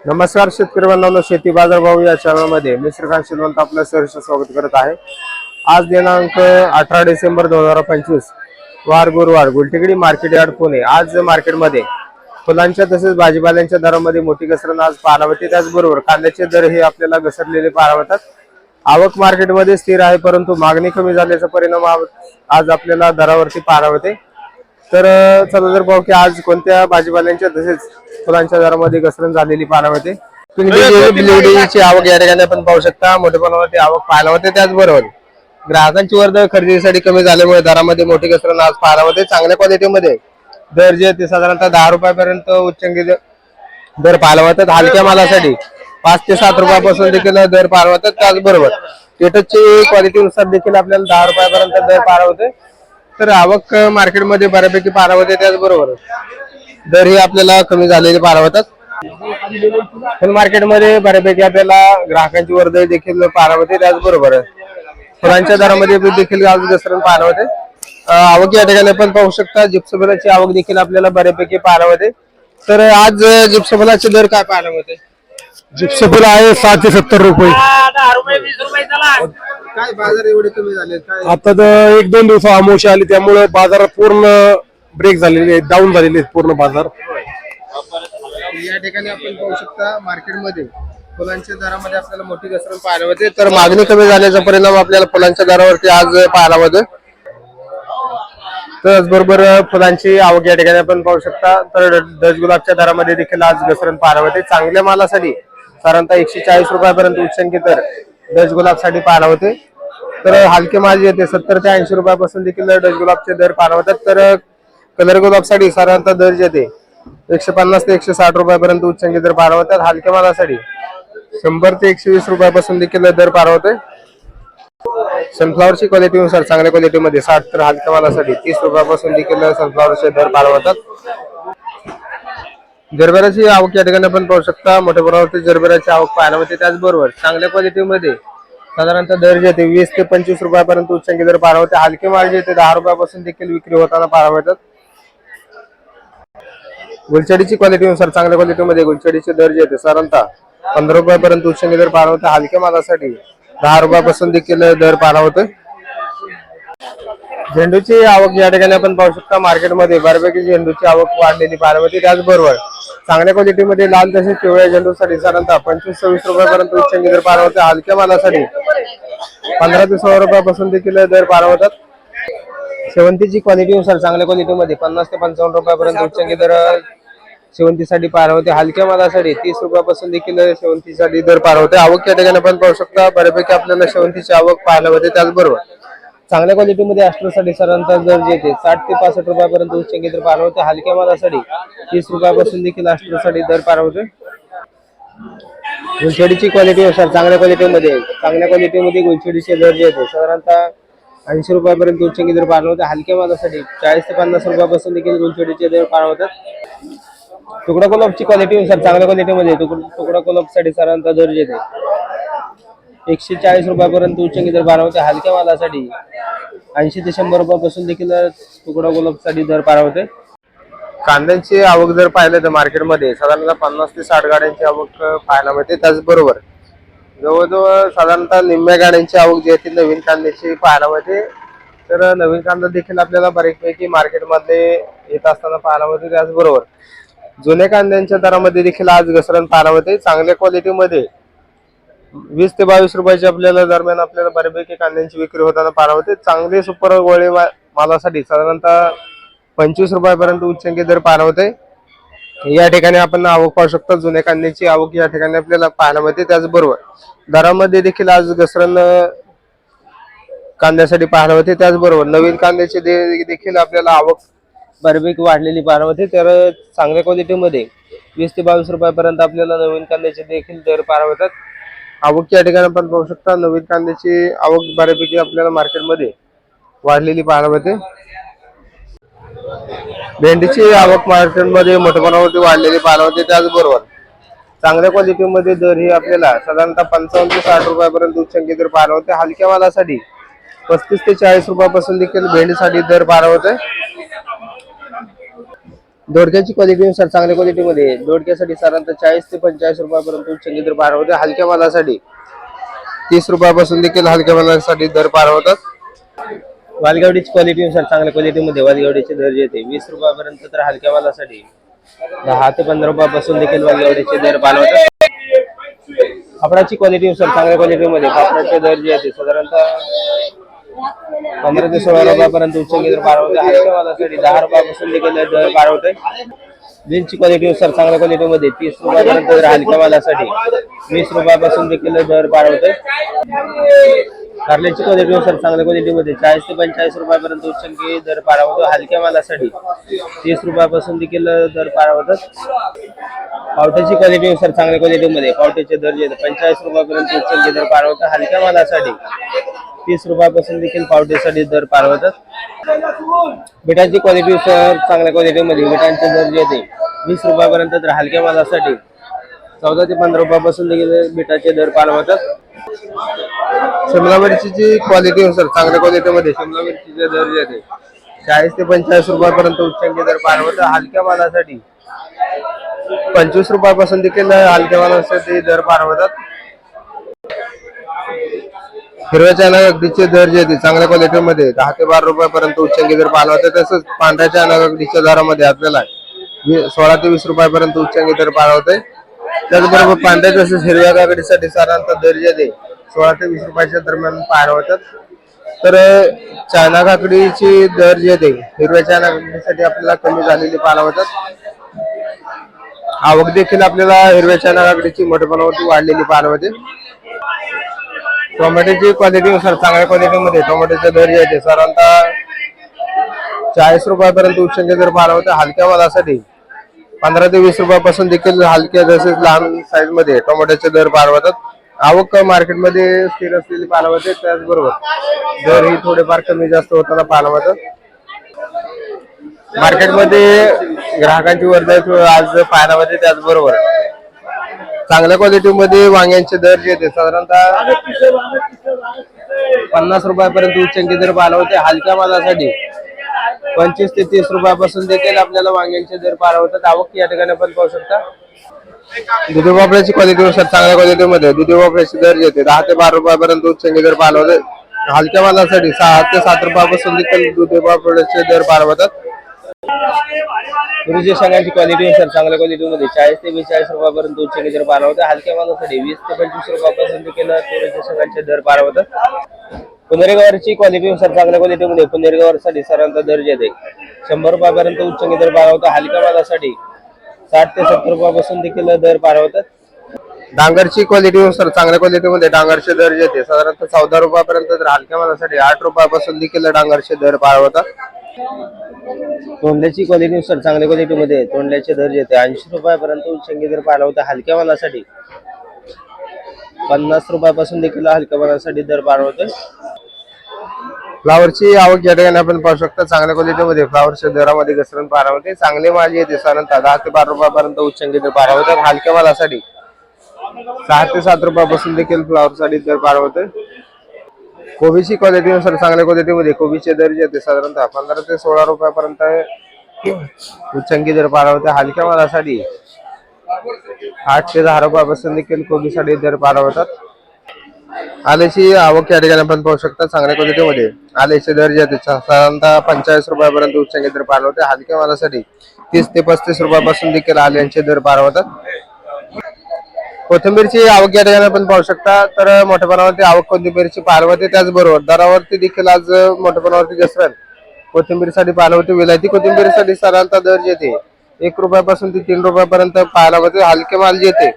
नमस्कार शेतकरी बांधवांनो, शेती बाजार भाव या चॅनलमध्ये मी श्रीकांत शिलवंत आपलं सहर्ष स्वागत करत आहे। आज दिनांक 18 डिसेंबर 2025 वार गुरुवार, गुलटेकडी मार्केट यार्ड पुणे। आज मार्केटमध्ये फुलांच्या तसेच भाजीपाल्यांच्या दरामध्ये मोठी घसरण आज पाहायला मिळते। त्याचबरोबर कांद्याचे दर हे आपल्याला घसरलेले पाहायला मिळतात। आवक मार्केटमध्ये स्थिर आहे, परंतु मागणी कमी झाल्याचा परिणाम आज आपल्याला दरावरती पाहायला मिळते। तर चला तर पाहू की आज कोणत्या भाजीपाल्यांच्या तसेच फुलांच्या दरामध्ये घसरण झालेली पाहायला मिळते। बिल्डिंगची आवक या ठिकाणी आपण पाहू शकता, मोठ्या प्रमाणात आवक पाहायला मिळते। त्याचबरोबर ग्राहकांची वर्दळ खरेदीसाठी कमी झाल्यामुळे दरामध्ये मोठी घसरण आज पाहायला मिळते। चांगल्या क्वालिटीमध्ये दर जे ते साधारणतः 10 रुपयापर्यंत उच्चांकी दर पाहायला मिळतात। हलक्या मालासाठी 5 ते 7 रुपयापासून देखील दर पाहायला मिळतात। त्याचबरोबर टेटसची क्वालिटीनुसार देखील आपल्याला 10 रुपयापर्यंत दर पाहायला मिळते। तर आवक मार्केटमध्ये बऱ्यापैकी पाहायला मिळते। त्याचबरोबर दर ही आपल्याला कमी झालेले पाहायला मिळतात। फुल मार्केटमध्ये बऱ्यापैकी आपल्याला ग्राहकांची वर्दळ देखील पाहायला मिळते। त्याचबरोबर फुलांच्या दरामध्ये देखील आज घसरण पाहायला मिळते। आवक या ठिकाणी आपण पाहू शकता, जिप्सफुलाची आवक देखील आपल्याला बऱ्यापैकी पाहायला मिळते। तर आज जिप्सफुलाचे दर काय पाहायला मिळते? जिप्सफुल आहे 60 ते 70 रुपये। काय बाजार एवढे कमी झाले काय? आता तर 1-2 दिवस अमावस्या आली, त्यामुळे बाजार पूर्ण ब्रेक झालेले आहेत, डाऊन झालेले आहेत पूर्ण बाजार। या ठिकाणी आपण पाहू शकता मार्केटमध्ये फुलांच्या दरामध्ये आपल्याला मोठी घसरण पाहायला मिळते। तर मागणी कमी झाल्याचा परिणाम आपल्याला फुलांच्या दरावरती आज पाहायला मिळतो। त्याचबरोबर फुलांची आवक या ठिकाणी आपण पाहू शकता। तर डच गुलाबच्या दरामध्ये देखील आज घसरण पाहायला मिळते। चांगल्या मालासाठी साधारणतः 140 रुपयापर्यंत उच्चांकी दर डच गुलाबसाठी पाहायला मिळते। तर हलके माल जे ते 70 ते 80 रुपयापासून देखील डच गुलाबचे दर पाहायला मिळतात। तर कलर गुलाबसाठी साधारणतः दर जे ते 150 ते 160 रुपयापर्यंत उच्चांकी दर पाहायला मिळतात। हलक्या मालासाठी 100 ते 120 रुपयापासून देखील दर पाहायला मिळतोय। सनफ्लॉवरची क्वालिटीनुसार चांगल्या क्वालिटीमध्ये 60 तर हलक्या मालासाठी 30 रुपयापासून देखील सनफ्लॉवरचे दर पाहायला मिळतात। जरबेराची आवक या ठिकाणी आपण पाहू शकता, मोठ्या प्रमाणावरती जरबेराची आवक पाहायला मिळते। त्याचबरोबर चांगल्या क्वालिटीमध्ये साधारणतः दर जे ते 20 ते 25 रुपयापर्यंत उच्चांकी दर पाहायला मिळते। हलके माल जे ते 10 रुपयापासून देखील विक्री होताना पाहायला मिळतात। गुलछडीची क्वालिटीनुसार चांगल्या क्वालिटीमध्ये गुलछडीचे दर जे ते साधारणतः 15 रुपयापर्यंत उच्चांकी दर पाहायला मिळते। हलक्या मालासाठी 10 रुपयापासून देखील दर पाहायला मिळतोय। झेंडूची आवक या ठिकाणी आपण पाहू शकता, मार्केटमध्ये बऱ्यापैकी झेंडूची आवक वाढलेली पाहायला मिळते। त्याचबरोबर चांगल्या क्वालिटीमध्ये लाल तसेच पिवळ्या झेंडूसाठी साधारणतः 25-26 रुपयापर्यंत उच्चांकी दर पाहायला मिळते। हलक्या मालासाठी 15 ते 16 रुपयापासून देखील दर पाहायला मिळतात। शेवंतीची क्वालिटीनुसार चांगल्या क्वालिटीमध्ये 50 ते 55 रुपयापर्यंत उच्चांकी दर शेवंतीसाठी पाहायला मिळते। हलक्या मालासाठी 30 रुपयापासून देखील शेवंतीसाठी दर पाहायला मिळते। आवक या ठिकाणी आपण पाहू शकता, बऱ्यापैकी आपल्याला शेवंतीची आवक पाहायला मिळते। त्याचबरोबर चांगल्या क्वालिटीमध्ये अस्टरसाठी साधारणतः दर जे ते 60 ते 65 रुपयापर्यंत उच्चांकी दर पाहायला मिळते। हलक्या मालासाठी 30 रुपयापासून देखील अस्टरसाठी दर पाहायला मिळते। गुलछडीची क्वालिटीनुसार चांगल्या क्वालिटीमध्ये गुलछडीचे दर जे आहेत साधारणतः 80 रुपयापर्यंत उच्चांकी दर पाहायला मिळते। हलक्या मालासाठी 40 ते 50 रुपयापासून देखील गुलछडीचे दर पाहायला मिळतात। तुकडा गुलाबची क्वालिटीनुसार चांगल्या क्वालिटीमध्ये तुकडा गुलाबसाठी साधारणतः दर जे ते 140 रुपयापर्यंत उच्चांकी दर पाहायला मिळते। हलक्या मालासाठी 80 ते 100 रुपयापासून देखील तुकडा गुलाबसाठी दर पाहायला मिळते। कांद्यांची आवक जर पाहिलं तर मार्केटमध्ये साधारणतः 50 ते 60 गाड्यांची आवक पाहायला मिळते। त्याचबरोबर जवळजवळ साधारणतः निम्म्या गाड्यांची आवक जी आहे ती नवीन कांद्याची पाहायला मिळते। तर नवीन कांदा देखील आपल्याला बऱ्यापैकी मार्केटमध्ये येत असताना पाहायला मिळते। त्याचबरोबर जुन्या कांद्यांच्या दरामध्ये देखील आज घसरण पाहायला मिळते। चांगल्या क्वालिटीमध्ये 20 ते 22 रुपयाच्या आपल्याला दरम्यान आपल्याला बऱ्यापैकी कांद्यांची विक्री होताना पाहायला मिळते। चांगले सुपर गोळे मालासाठी साधारणतः 25 रुपयापर्यंत उच्चांकी दर पाहायला मिळते। या ठिकाणी आपण आवक पाहू शकतो, जुन्या कांद्याची आवक या ठिकाणी आपल्याला पाहायला मिळते। त्याचबरोबर दरामध्ये देखील आज घसरण कांद्यासाठी पाहायला मिळते। त्याचबरोबर नवीन कांद्याची देखील आपल्याला आवक बऱ्यापैकी वाढलेली पाहायला मिळते। तर चांगल्या क्वालिटीमध्ये 20 ते 22 रुपयापर्यंत आपल्याला नवीन कांद्याचे देखील दर पाहायला मिळतात। आवक या ठिकाणी आपण पाहू शकता, नवीन कांद्याची आवक बऱ्यापैकी आपल्याला मार्केटमध्ये वाढलेली पाहायला मिळते। भेंडीची आवक मार्केटमध्ये मोठ्या प्रमाणावरती वाढलेली पाहायला मिळते। त्याचबरोबर चांगल्या क्वालिटीमध्ये दर ही आपल्याला साधारणतः 55 ते 60 रुपयापर्यंत उच्चांकी दर पाहायला मिळते। हलक्या मालासाठी 35 ते 40 रुपयापासून देखील भेंडीसाठी दर पाहायला मिळते। दोडक्याची क्वालिटीनुसार चांगल्या क्वालिटीमध्ये दोडक्यासाठी साधारणतः 40 ते 45 रुपयापर्यंत उच्चांकी दर पार होते. हलक्या मालासाठी 30 रुपयापासून देखील हलक्या मालासाठी दर पार होतात. वालगावडीची क्वालिटीनुसार चांगल्या क्वालिटीमध्ये वालगावडीचे दर जे येते 20 रुपयापर्यंत, तर हलक्या मालासाठी 10 ते 15 रुपयापासून देखील वालगावडीचे दर पार होतात. कापडाची क्वालिटीनुसार चांगल्या क्वालिटीमध्ये कापडाचे दर जे येते साधारणतः 15 ते 16 रुपयापर्यंत उच्चांकी दर पार होते. हलक्या मालासाठी 10 रुपयापासून देखील दर पार होते. जीन्सची क्वालिटीनुसार चांगल्या क्वालिटीमध्ये 30 रुपयापर्यंत, तर हलक्या मालासाठी 20 रुपयापासून देखील दर पार होते. कारल्याची क्वालिटीनुसार चांगल्या क्वालिटीमध्ये 40 ते 45 रुपयापर्यंत उच्चांकी दर पार होतो. हलक्या मालासाठी 30 रुपयापासून देखील दर पार होतात. पावट्याची क्वालिटीनुसार चांगल्या क्वालिटीमध्ये पावट्याचे दर जे 45 रुपयापर्यंत उच्चांकी दर पार होतात. हलक्या मालासाठी 30 रुपयापासून देखील पावट्यासाठी दर पार होतात. मिठाची क्वालिटीनुसार चांगल्या क्वालिटीमध्ये मिठांचे दर जे येते 20 रुपयापर्यंत, तर हलक्या मालासाठी 14 ते 15 रुपयापासून देखील मिठाचे दर पार होतात. शिमला मिरचीची क्वालिटीनुसार चांगल्या क्वालिटीमध्ये शिमला मिरचीचे दर जे येते 40 ते 45 रुपयापर्यंत उच्चांकी दर पार होतात. हलक्या मालासाठी 25 रुपयापासून देखील हलक्या मालासाठी दर पार होतात. हिरव्या चणा अगदीचे दर जे येते चांगल्या क्वालिटीमध्ये 10 ते 12 रुपयापर्यंत उच्चांकी दर पार होतात. तसंच पांढऱ्या चणा अगदीच्या दरामध्ये आपल्याला 16 ते 20 रुपयापर्यंत उच्चांकी दर पार होते. त्याचबरोबर पांढऱ्या तसेच हिरव्या काकडीसाठी साधारणतः दर जे येते 16 ते 20 रुपयाच्या दरम्यान पार होतात. तर चणा काकडीची दर जे येते हिरव्या चणा काकडीसाठी आपल्याला कमी झालेली पार होतात. आवक देखील आपल्याला हिरव्या चणा काकडीची मोठेपणावरती वाढलेली पार होते. टोमॅटोची क्वालिटीनुसार चांगल्या क्वालिटीमध्ये टोमॅटोचे दर जे येते साधारणतः 40 रुपयापर्यंत उच्चांकी दर पार होते. हलक्या मालासाठी 15 ते 20 रुपयापासून देखील हलक्या तसेच लहान साईज मध्ये टोमॅटोचे दर पार होतात. आवक मार्केटमध्ये स्थिर असलेली पार होते. त्याचबरोबर दर ही थोडेफार कमी जास्त होताना पार होतात. मार्केटमध्ये ग्राहकांची वर्दळ आज पाहायला मिळते. त्याचबरोबर चांगल्या क्वालिटीमध्ये वांग्यांचे दर जे येते साधारणतः 50 रुपयापर्यंत उच्चांकी दर पार होते. हलक्या मालासाठी 25 ते 30 रुपयापासून देखील आपल्याला वांग्यांचे दर पार होतात. आवक या ठिकाणी आपण पाहू शकता. दुधी भोपळ्याची क्वालिटीनुसार चांगल्या क्वालिटीमध्ये दुधी भोपळ्याचे दर जे येते 10 ते 12 रुपयापर्यंत उच्चांकी दर पार होते. हलक्या मालासाठी 6 ते 7 रुपयापासून देखील दुधी भोपळ्याचे दर पार होतात. तुरीच्या शेंगांची क्वालिटीनुसार चांगल्या क्वालिटीमध्ये 40 ते 42 रुपयापर्यंत उच्चांकी दर पार होते. हलक्या मालासाठी 20 ते 25 रुपयापासून देखील तुरीच्या शेंगांचे दर पार होतात. पुणेरी गवारची क्वालिटीनुसार चांगल्या क्वालिटीमध्ये पुणेरी गवारसाठी साधारणतः दर जे येते 100 रुपयापर्यंत उच्चांकी दर पार होता. हलक्या मालासाठी 60 ते 70 रुपयापासून देखील दर पार होतात. डांगरची क्वालिटीनुसार चांगल्या क्वालिटीमध्ये डांगरचे दर जे येते साधारणतः 14 रुपयापर्यंत, तर हलक्या मालासाठी 8 रुपयापासून देखील डांगरचे दर पार होतात. तोंडल्याची क्वालिटीनुसार चांगल्या क्वालिटीमध्ये तोंडल्याचे दर जे येते 80 रुपयापर्यंत उच्चांकी दर पार होता. हलक्या मालासाठी 50 रुपयापासून देखील हलक्या मालासाठी दर पार होते. फ्लावरची आवक या ठिकाणी आपण पाहू शकता. चांगल्या क्वालिटीमध्ये फ्लावरच्या दरामध्ये घसरण पार होते. चांगले माल येते साधारणतः 10 ते 12 रुपयापर्यंत उच्चांकी दर पार होतात. हलक्या मालासाठी 6 ते 7 रुपयापासून देखील फ्लावरसाठी दर पार होते. कोबीची क्वालिटीनुसार चांगल्या क्वालिटीमध्ये कोबीचे दर जे येते साधारणतः 15 ते 16 रुपयापर्यंत उच्चांकी दर पार होते. हलक्या मालासाठी 8 ते 10 रुपयापासून देखील कोबीसाठी दर पार होतात. आल्याची आवक या ठिकाणी आपण पाहू शकता. चांगल्या क्वालिटीमध्ये आल्याचे दर जे आहेत साधारणतः 45 रुपयापर्यंत उच्चांकी दर पार होते. हलक्या मालासाठी 30 ते 35 रुपयापासून देखील आल्यांचे दर पार होतात. कोथिंबीरची आवक या ठिकाणी आपण पाहू शकता. तर मोठ्या प्रमाणावरती आवक कोथिंबीरची पार होते. त्याचबरोबर दरावरती देखील आज मोठ्या प्रमाणावरती घसरण कोथिंबीरसाठी पाहायला होते. विलायती कोथिंबीरसाठी साधारणतः दर जे येते 1 रुपयापासून ते 3 रुपयापर्यंत पाहायला होते. हलके माल जे येते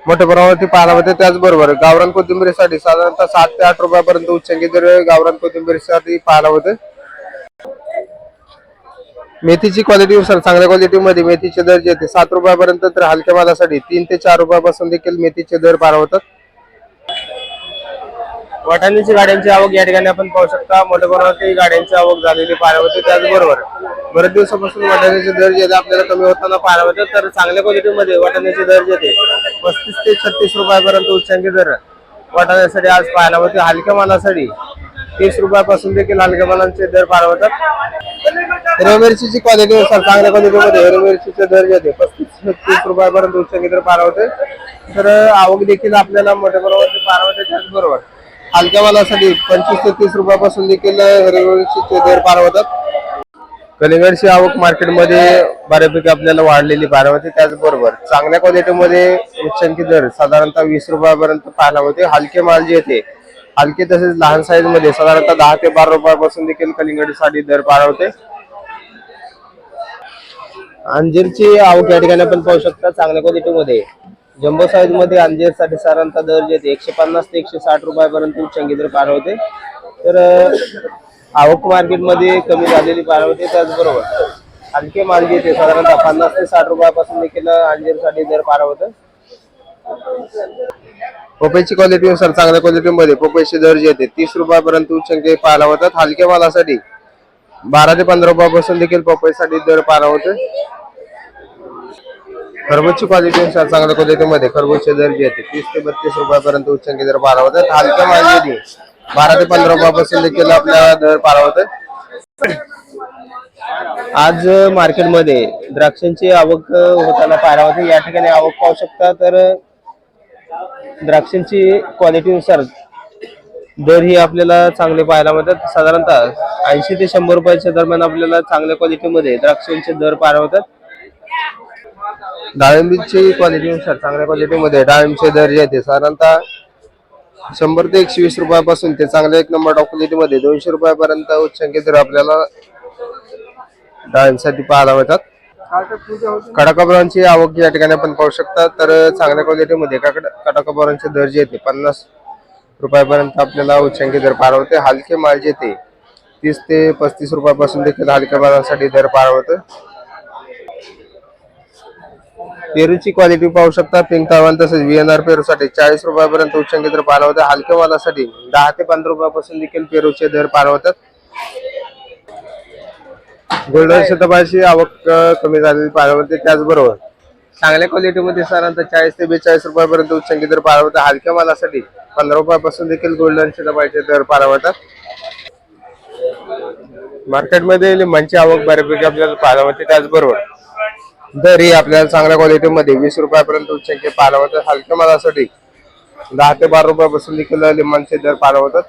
मोठ्या प्रमाणावरती पाहायला होते. त्याचबरोबर गावरान कोथिंबीरसाठी साधारणतः 7 ते 8 रुपयापर्यंत उच्चांकी दर गावरान कोथिंबीरसाठी पाहायला होते. मेथीची क्वालिटीनुसार चांगल्या क्वालिटीमध्ये मेथीचे दर जे येते 7 रुपयापर्यंत, तर हलक्या मालासाठी 3 ते 4 रुपयापासून देखील मेथीचे दर पार होतात. वाटाण्याची गाड्यांची आवक या ठिकाणी आपण पाहू शकता. मोठ्या प्रमाणावरती गाड्यांची आवक झालेली पाहायला होते. त्याचबरोबर बरेच दिवसापासून वाटाण्याचे दर जे आपल्याला कमी होताना पाहायला होते. तर चांगल्या क्वालिटीमध्ये वाटाण्याचे दर जे येते 35 ते 36 रुपयापर्यंत उच्चांकी दर वाटाण्यासाठी आज पाहायला होते. हलक्या मालासाठी 30 रुपयापासून देखील हलक्या मालांचे दर पार होतात. हिरव्या मिरचीची क्वालिटीनुसार चांगल्या क्वालिटीमध्ये हिरव्या मिरचीचे दर जे होते 35-30 रुपयापर्यंत उच्चांकी दर पार होते. तर आवक देखील आपल्याला मोठ्या प्रमाणात पार होते. त्याचबरोबर हलक्या मालासाठी 25 ते 30 रुपयापासून देखील हिरव्या मिरचीचे दर पार होतात. कलिंगडची आवक मार्केटमध्ये बऱ्यापैकी आपल्याला वाढलेली पाहायला होते. त्याचबरोबर चांगल्या क्वालिटीमध्ये उच्चांकी दर साधारणतः 20 रुपयापर्यंत पाहायला होते. हलके माल जे येते हलके तसेच लहान साईज मध्ये साधारणतः 10 ते 12 रुपयापासून देखील कलिंगडसाठी दर पार होते. अंजीरची आवक या ठिकाणी आपण पाहू शकता चांगल्या क्वालिटीमध्ये जम्बो साईज मध्ये अंजीरसाठी साधारणतः दर जे येते 150 ते 160 रुपयापर्यंत उच्चांकी दर पार होते. तर आवक मार्केटमध्ये कमी झालेली पाहायला होते. त्याचबरोबर हलके माल जे येते साधारणतः 50 ते 60 रुपयापासून देखील अंजीरसाठी दर पार होते. पपईची क्वालिटीनुसार चांगल्या क्वालिटीमध्ये पपईचे दर जे येते 30 रुपयापर्यंत उच्चांकी पाहायला होतात. हलक्या मालासाठी 12 ते 15 रुपयापासून देखील पपईसाठी दर पार होते. खरबूजची क्वालिटीनुसार चांगल्या क्वालिटीमध्ये खरबूजचे दर जे येते 30 ते 32 रुपयापर्यंत उच्चांकी दर पार होतात. हलक्या माल 12 ते 15 रुपयापासून देखील आपल्याला दर पार होतात. आज मार्केटमध्ये द्राक्षांची आवक होताना पाहायला होते. या ठिकाणी आवक पाहू शकता. तर द्राक्षांची क्वालिटीनुसार दर ही आपल्याला चांगले पाहायला मिळतात. साधारणतः 80 ते 100 रुपयाच्या दरम्यान आपल्याला चांगल्या क्वालिटीमध्ये द्राक्षांचे दर पार होतात. डाळिंबीची क्वालिटीनुसार चांगल्या क्वालिटीमध्ये डाळिंबचे दर जे आहेत साधारणतः 100 ते 120 रुपयापासून ते चांगल्या 1 नंबर टॉप क्वालिटीमध्ये 200 रुपयापर्यंत उच्चांकी दर आपल्याला डाळिंबसाठी पाहायला मिळतात. कडकाबरांची आवक या ठिकाणी आपण पाहू शकता. तर चांगल्या क्वालिटीमध्ये कडकाबरांचे दर जे येते 50 रुपयापर्यंत आपल्याला उच्चांकी दर पार होते. हलके माल जे येते 30 ते 35 रुपयापासून देखील हलक्या मालासाठी दर पार होते. पेरूची क्वालिटी पाहू शकता. पिंक तावान तसेच VNR पेरूसाठी 40 रुपयापर्यंत उच्चांकी दर पार होते. हलक्या मालासाठी 10 ते 15 रुपयापासून देखील पेरूचे दर पार होतात. गोल्डन शतपाची आवक कमी झालेली पाहायला मिळते. त्याचबरोबर चांगल्या क्वालिटीमध्ये साधारणतः 40 ते 42 रुपयापर्यंत उच्चांकी दर पार होतात. हलक्या मालासाठी 15 रुपयापासून देखील गोल्डन शतपाचे दर पार होतात. मार्केटमध्ये लिंबांची आवक बऱ्यापैकी आपल्याला पाहायला मिळते. त्याचबरोबर दर ही आपल्याला चांगल्या क्वालिटीमध्ये 20 रुपयापर्यंत उच्चांकी पाहायला होतात. हलक्या मालासाठी 10 ते 12 रुपयापासून देखील लिंबांचे दर पार होतात.